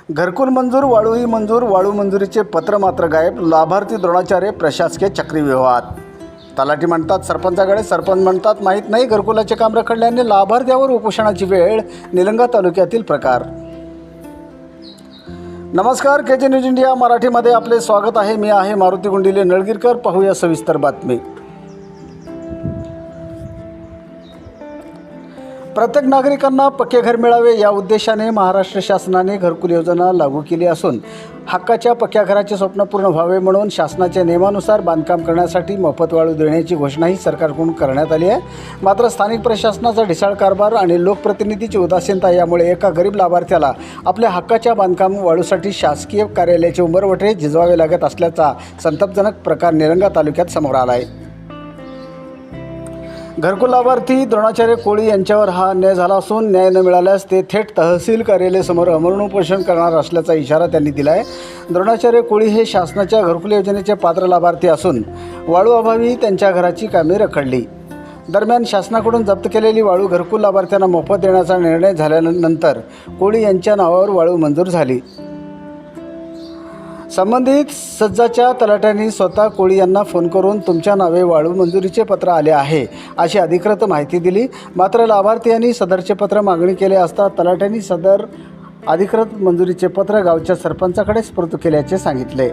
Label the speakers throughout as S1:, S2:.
S1: घरकुल मंजूर, वाळूही मंजूर, वाळू मंजुरीचे पत्र मात्र गायब. लाभार्थी द्रोणाचार्य प्रशासकीय चक्रीव्यूहात. तलाठी म्हणतात सरपंचाकडे, सरपंच म्हणतात माहीत नाही. घरकुलाचे काम रखडल्याने लाभार्थ्यावर उपोषणाची वेळ. निलंगा तालुक्यातील प्रकार. नमस्कार, केजे न्यूज इंडिया मराठीमध्ये आपले स्वागत आहे. मी आहे मारुती गुंडिले नळगीरकर. पाहूया सविस्तर बातमी. प्रत्येक नागरिकांना पक्के घर मिळावे या उद्देशाने महाराष्ट्र शासनाने घरकुल योजना लागू केली असून हक्काच्या पक्क्या घराचे स्वप्न पूर्ण व्हावे म्हणून शासनाच्या नियमानुसार बांधकाम करण्यासाठी मोफत वाळू देण्याची घोषणाही सरकारकडून करण्यात आली आहे. मात्र स्थानिक प्रशासनाचा ढिसाळ कारभार आणि लोकप्रतिनिधीची उदासीनता यामुळे एका गरीब लाभार्थ्याला आपल्या हक्काच्या बांधकाम वाळूसाठी शासकीय कार्यालयाचे उंबरवठे झिजवावे लागत असल्याचा संतापजनक प्रकार निलंगा तालुक्यात समोर आला आहे. घरकुल लाभार्थी द्रोणाचार्य कोळी यांच्यावर हा अन्याय झाला असून न्याय न मिळाल्यास ते थेट तहसील कार्यालयासमोर आमरण उपोषण करणार असल्याचा इशारा त्यांनी दिला आहे. द्रोणाचार्य कोळी हे शासनाच्या घरकुल योजनेचे पात्र लाभार्थी असून वाळू अभावी त्यांच्या घराची कामे रखडली. दरम्यान शासनाकडून जप्त केलेली वाळू घरकुल लाभार्थ्यांना मोफत देण्याचा निर्णय झाल्यानंतर कोळी यांच्या नावावर वाळू मंजूर झाली. संबंधित सज्जाच्या तलाट्यांनी स्वतः कोळी यांना फोन करून तुमच्या नावे वाळू मंजुरीचे पत्र आले आहे अशी अधिकृत माहिती दिली. मात्र लाभार्थ्यांनी सदरचे पत्र मागणी केले असता तलाट्यांनी सदर अधिकृत मंजुरीचे पत्र गावच्या सरपंचाकडे सुपूर्द केल्याचे सांगितले.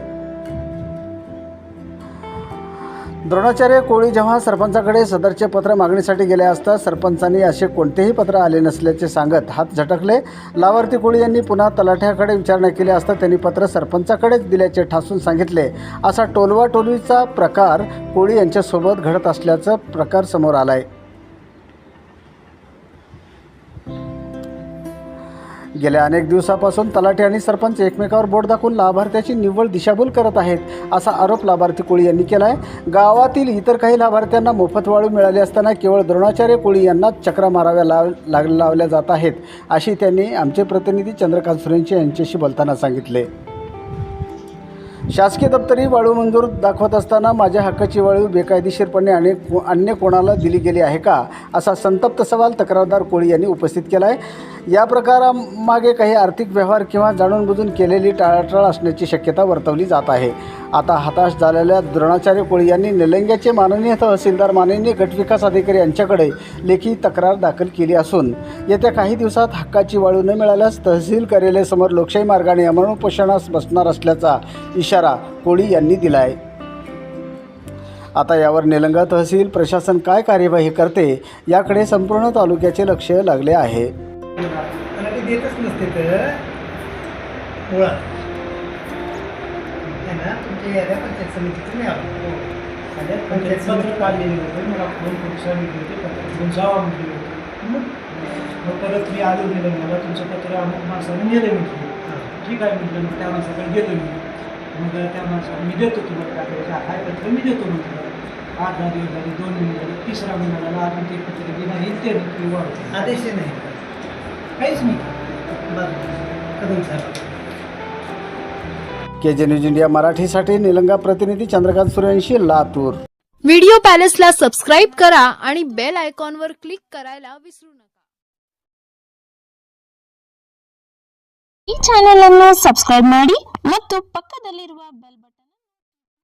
S1: द्रोणाचार्य कोळी जेव्हा सरपंचाकडे सदरचे पत्र मागणीसाठी गेले असता सरपंचांनी असे कोणतेही पत्र आले नसल्याचे सांगत हात झटकले. लाभार्थी कोळी यांनी पुन्हा तलाठ्याकडे विचारणा केली असता त्यांनी पत्र सरपंचाकडेच दिल्याचे ठासून सांगितले. असा टोलवाटोलवीचा प्रकार कोळी यांच्यासोबत घडत असल्याचा प्रकार समोर आला आहे. गेल्या अनेक दिवसापासून तलाठी आणि सरपंच एकमेकावर बोट दाखवून लाभार्थ्याची निव्वळ दिशाभूल करत आहेत असा आरोप लाभार्थी कोळी यांनी केला आहे. गावातील इतर काही लाभार्थ्यांना मोफत वाळू मिळाली असताना केवळ द्रोणाचार्य कोळी यांना चक्रा माराव्या लावल्या जात आहेत अशी त्यांनी आमचे प्रतिनिधी चंद्रकांत सुरेंचे यांच्याशी बोलताना सांगितले. शासकीय दप्तरी वाळू मंजूर दाखवत असताना माझ्या हक्काची वाळू बेकायदेशीरपणे अन्य कोणाला दिली गेली आहे का असा संतप्त सवाल तक्रारदार कोळी यांनी उपस्थित केला आहे. या प्रकारामागे काही आर्थिक व्यवहार किंवा जाणून बुजून केलेली टाळाटाळ असण्याची शक्यता वर्तवली जात आहे. आता हताश झालेल्या द्रोणाचार्य कोळी यांनी निलंग्याचे माननीय तहसीलदार माननीय गटविकास अधिकारी यांच्याकडे लेखी तक्रार दाखल केली असून येत्या काही दिवसात हक्काची वाळू न मिळाल्यास तहसील कार्यालयासमोर लोकशाही मार्गाने आमरण उपोषणास बसणार असल्याचा इशारा कोळी यांनी दिला आहे. आता यावर निलंगा तहसील प्रशासन काय कार्यवाही करते याकडे संपूर्ण तालुक्याचे लक्ष लागले आहे.
S2: देतच नसते तर ओळख त्यांना तुमच्या याद्या पंचायत समितीतून यावं. पंचायत समिती काढलेली होते. मला फोन करून सांगितले होते पत्र घेऊन जावा म्हटले होते. मग परत मी आलो गेलं. मला तुमचं पत्र अमुक माणसाने नेलं म्हटलं. ठीक आहे म्हटलं. मग त्या माणसाकडे गेलो मी. मग त्या माणसाला मी देतो तुम्हाला काय पत्र मी देतो म्हटलं. 8-10 दिवस झाले, 2 महिने झाले, 3रा महिना झाला, अजून ते पत्र बी नाही. ते वाढतं आदेश नाही, काहीच नाही. कदम साहेब.
S1: केजे न्यूज इंडिया मराठीसाठी निलंगा प्रतिनिधी चंद्रकांत सुरेंशी, लातूर.
S3: व्हिडिओ पॅलेसला सबस्क्राइब करा आणि बेल आयकॉनवर क्लिक करायला विसरू नका.
S4: ಈ ಚಾನೆಲ್ ಅನ್ನು ಸಬ್ಸ್ಕ್ರೈಬ್ ಮಾಡಿ ಮತ್ತು ಪಕ್ಕದಲ್ಲಿರುವ ಬೆಲ್ ಬಟನ್